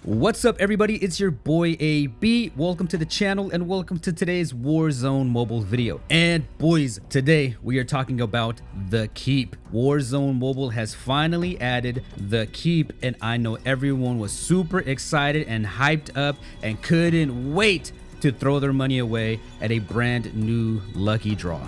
What's up, everybody? It's your boy AB. Welcome to the channel and welcome to today's Warzone Mobile video. And boys, today we are talking about the Keep. Warzone Mobile has finally added the Keep, and I know everyone was super excited and hyped up and couldn't wait to throw their money away at a brand new lucky draw.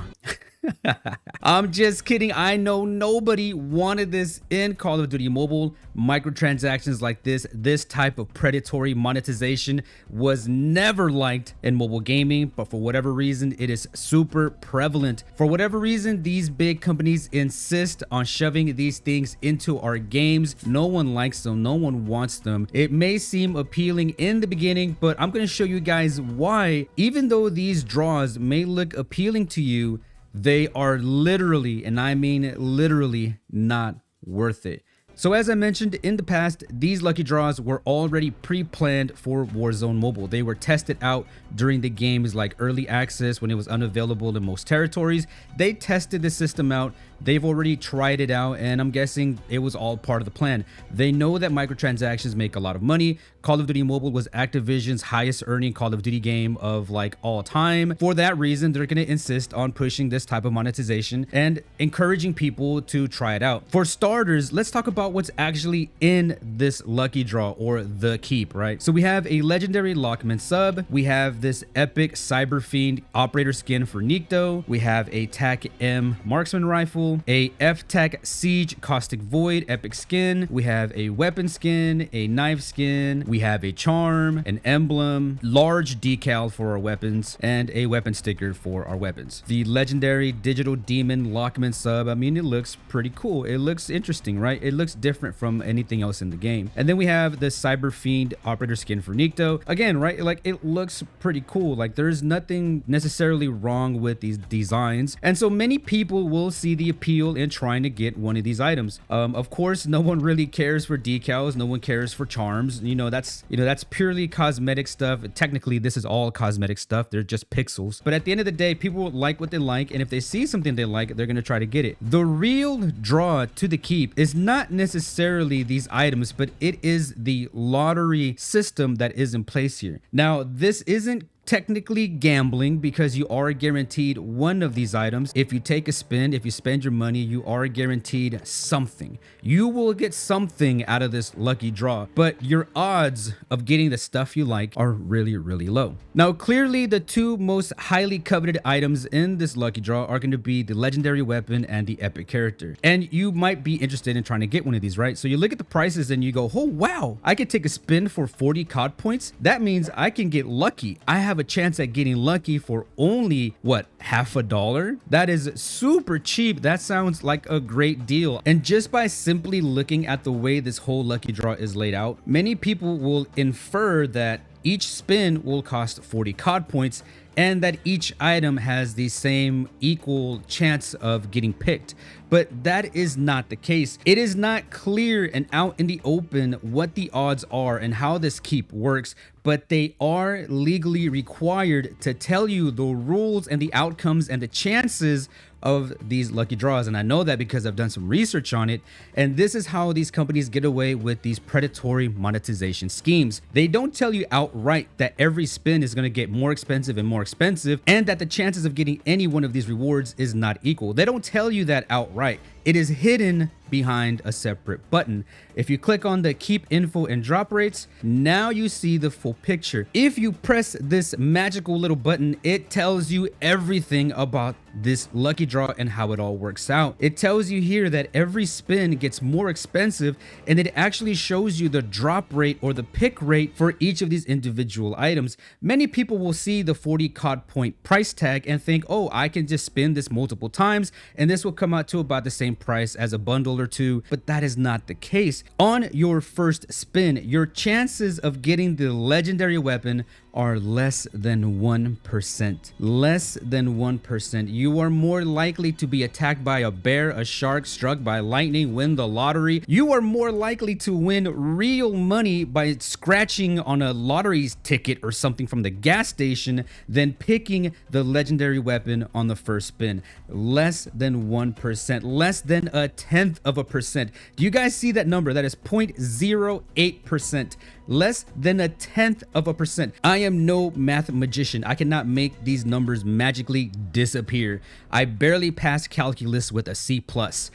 I'm just kidding. I know nobody wanted this in Call of Duty Mobile. Microtransactions like this type of predatory monetization was never liked in mobile gaming, but for whatever reason, it is super prevalent. For whatever reason, these big companies insist on shoving these things into our games. No one likes them. No one wants them. It may seem appealing in the beginning, but I'm going to show you guys why, even though these draws may look appealing to you, they are literally, and I mean literally, not worth it. So as I mentioned in the past, these lucky draws were already pre-planned for Warzone Mobile. They were tested out during the game's like early access when it was unavailable in most territories. They tested the system out. They've already tried it out, and I'm guessing it was all part of the plan. They know that microtransactions make a lot of money. Call of Duty Mobile was Activision's highest earning Call of Duty game of like all time. For that reason, they're going to insist on pushing this type of monetization and encouraging people to try it out. For starters, let's talk about what's actually in this lucky draw, or the Keep, right? So we have a legendary Lockman sub. We have this epic Cyber Fiend operator skin for Nikto. We have a TAC M marksman rifle, a F-TAC Siege Caustic Void epic skin. We have a weapon skin, a knife skin. We have a charm, an emblem, large decal for our weapons, and a weapon sticker for our weapons. The legendary Digital Demon Lockman sub, I mean, it looks pretty cool. It looks interesting, right? It looks different from anything else in the game. And then we have the Cyber Fiend operator skin for Nikto. Again, right? Like, it looks pretty cool. Like, there's nothing necessarily wrong with these designs. And so many people will see the appeal in trying to get one of these items. Of course, no one really cares for decals. No one cares for charms. That's purely cosmetic stuff. Technically, this is all cosmetic stuff. They're just pixels. But at the end of the day, people like what they like, and if they see something they like, they're gonna try to get it. The real draw to the Keep is not necessarily these items, but it is the lottery system that is in place here. Now, this isn't technically gambling because you are guaranteed one of these items. If you take a spin, if you spend your money, you are guaranteed something. You will get something out of this lucky draw, but your odds of getting the stuff you like are really, really low. Now, clearly the two most highly coveted items in this lucky draw are going to be the legendary weapon and the epic character. And you might be interested in trying to get one of these, right? So you look at the prices and you go, oh wow, I could take a spin for 40 COD points. That means I can get lucky. I have a chance at getting lucky for only what, $50? That is super cheap. That sounds like a great deal. And just by simply looking at the way this whole lucky draw is laid out, many people will infer that each spin will cost 40 COD points and that each item has the same equal chance of getting picked. But that is not the case. It is not clear and out in the open what the odds are and how this Keep works, but they are legally required to tell you the rules and the outcomes and the chances of these lucky draws. And I know that because I've done some research on it, and this is how these companies get away with these predatory monetization schemes. They don't tell you outright that every spin is going to get more expensive and more expensive, and that the chances of getting any one of these rewards is not equal. They don't tell you that outright. It is hidden behind a separate button. If you click on the Keep info and drop rates, now you see the full picture. If you press this magical little button, it tells you everything about this lucky draw and how it all works out. It tells you here that every spin gets more expensive, and it actually shows you the drop rate or the pick rate for each of these individual items. Many people will see the 40 COD point price tag and think, oh, I can just spin this multiple times and this will come out to about the same price as a bundle or two, but that is not the case. On your first spin, your chances of getting the legendary weapon are less than 1%. Less than 1%. You are more likely to be attacked by a bear, a shark, struck by lightning, win the lottery. You are more likely to win real money by scratching on a lottery ticket or something from the gas station than picking the legendary weapon on the first spin. Less than 1%. Less than a tenth of a percent. Do you guys see that number? That is 0.08%. Less than a tenth of a percent. I am no math magician. I cannot make these numbers magically disappear. I barely passed calculus with a C+. But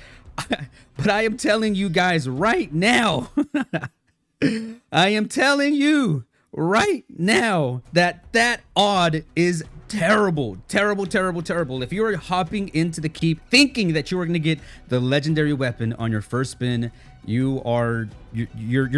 I am telling you guys right now, I am telling you right now that that odd is terrible, terrible, terrible, terrible. If you are hopping into the keep thinking that you are going to get the legendary weapon on your first spin, you're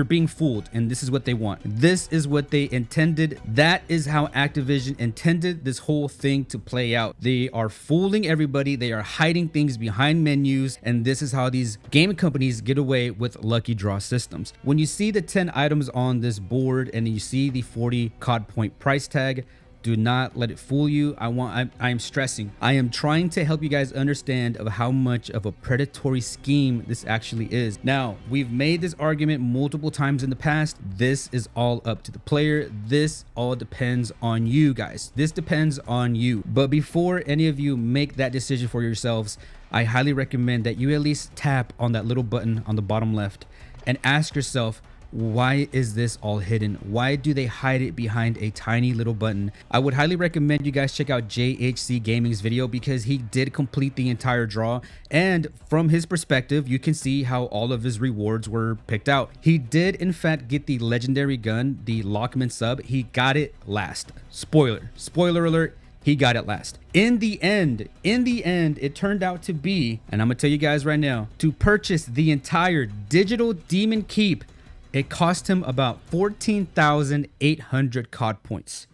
being fooled, and this is what they want. This is what they intended. That is how Activision intended this whole thing to play out. They are fooling everybody. They are hiding things behind menus, and this is how these game companies get away with lucky draw systems. When you see the 10 items on this board and you see the 40 COD point price tag, do not let it fool you. I am stressing. I am trying to help you guys understand of how much of a predatory scheme this actually is. Now, we've made this argument multiple times in the past. This is all up to the player. This all depends on you guys. This depends on you. But before any of you make that decision for yourselves, I highly recommend that you at least tap on that little button on the bottom left and ask yourself, why is this all hidden? Why do they hide it behind a tiny little button? I would highly recommend you guys check out JHC Gaming's video because he did complete the entire draw, and from his perspective you can see how all of his rewards were picked out. He did in fact get the legendary gun, the Lockman sub. He got it last. Spoiler alert, he got it last. In the end, it turned out to be, and I'm gonna tell you guys right now, to purchase the entire digital demon keep, it cost him about 14,800 COD points.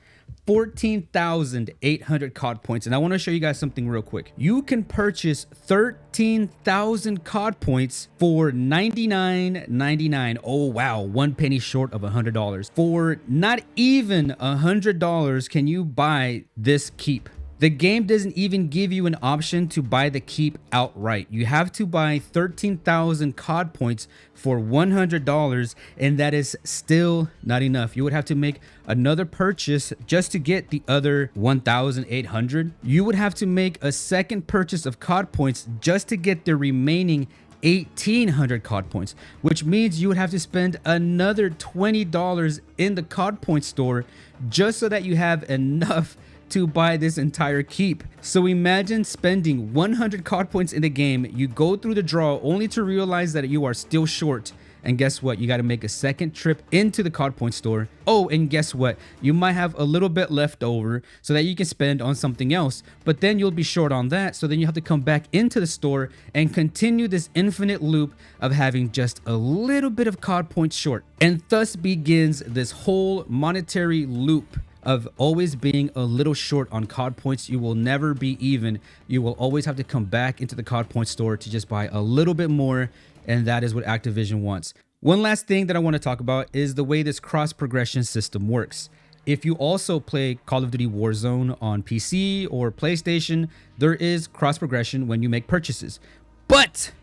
14,800 COD points. And I want to show you guys something real quick. You can purchase 13,000 COD points for $99.99. Oh, wow. 1 penny short of $100. For not even $100 can you buy this keep. The game doesn't even give you an option to buy the keep outright. You have to buy 13,000 COD points for $100, and that is still not enough. You would have to make another purchase just to get the other 1,800. You would have to make a second purchase of COD points just to get the remaining 1,800 COD points, which means you would have to spend another $20 in the COD point store just so that you have enough to buy this entire keep. So imagine spending 100 COD points in the game, you go through the draw only to realize that you are still short, and guess what? You got to make a second trip into the COD point store. Oh, and guess what? You might have a little bit left over so that you can spend on something else, but then you'll be short on that, so then you have to come back into the store and continue this infinite loop of having just a little bit of COD points short. And thus begins this whole monetary loop of always being a little short on COD points. You will never be even. You will always have to come back into the COD point store to just buy a little bit more, and that is what Activision wants. One last thing that I want to talk about is the way this cross progression system works. If you also play Call of Duty Warzone on PC or PlayStation, there is cross progression when you make purchases. But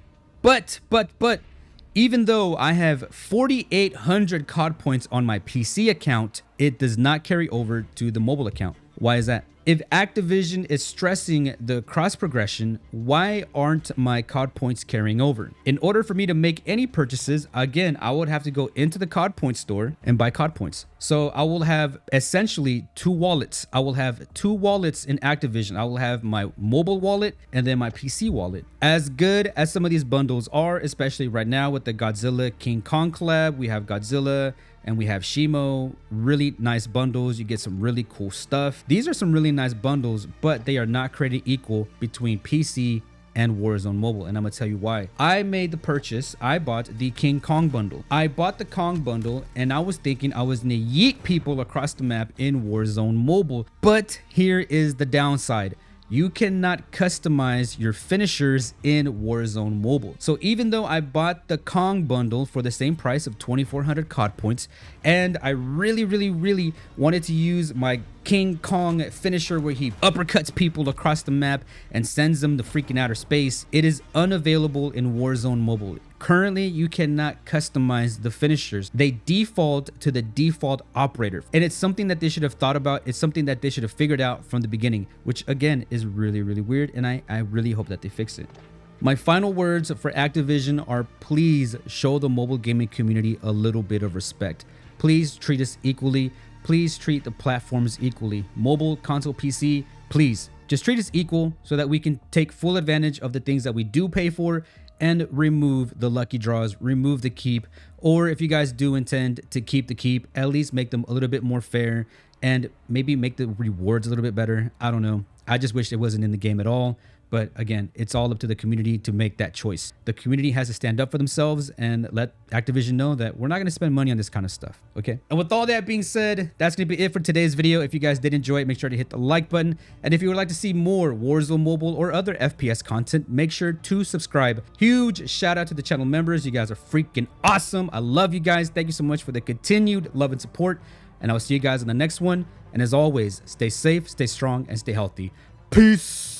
even though I have 4,800 COD points on my PC account, it does not carry over to the mobile account. Why is that? If Activision is stressing the cross progression, why aren't my COD points carrying over? In order for me to make any purchases, again, I would have to go into the COD point store and buy COD points. So I will have essentially two wallets. I will have two wallets in Activision. I will have my mobile wallet and then my PC wallet. As good as some of these bundles are, especially right now with the Godzilla King Kong collab, we have Godzilla and we have Shimo, really nice bundles. You get some really cool stuff. These are some really nice bundles, but they are not created equal between PC and Warzone Mobile, and I'm gonna tell you why. I made the purchase. I bought the King Kong bundle. I bought the Kong bundle, and I was thinking I was gonna yeet people across the map in Warzone Mobile. But here is the downside. you cannot customize your finishers in Warzone Mobile. So even though I bought the Kong bundle for the same price of 2,400 COD points, and I really wanted to use my King Kong finisher where he uppercuts people across the map and sends them to freaking outer space, it is unavailable in Warzone Mobile. Currently, you cannot customize the finishers. They default to the default operator. And it's something that they should have thought about. It's something that they should have figured out from the beginning, which again is really weird. And I really hope that they fix it. My final words for Activision are, please show the mobile gaming community a little bit of respect. Please treat us equally. Please treat the platforms equally. Mobile, console, PC, please just treat us equal so that we can take full advantage of the things that we do pay for and remove the lucky draws, remove the keep, or if you guys do intend to keep the keep, at least make them a little bit more fair and maybe make the rewards a little bit better. I don't know. I just wish it wasn't in the game at all. But again, it's all up to the community to make that choice. The community has to stand up for themselves and let Activision know that we're not going to spend money on this kind of stuff. Okay. And with all that being said, that's going to be it for today's video. If you guys did enjoy it, make sure to hit the like button. And if you would like to see more Warzone Mobile or other FPS content, make sure to subscribe. Huge shout out to the channel members. You guys are freaking awesome. I love you guys. Thank you so much for the continued love and support. And I'll see you guys in the next one. And as always, stay safe, stay strong, and stay healthy. Peace.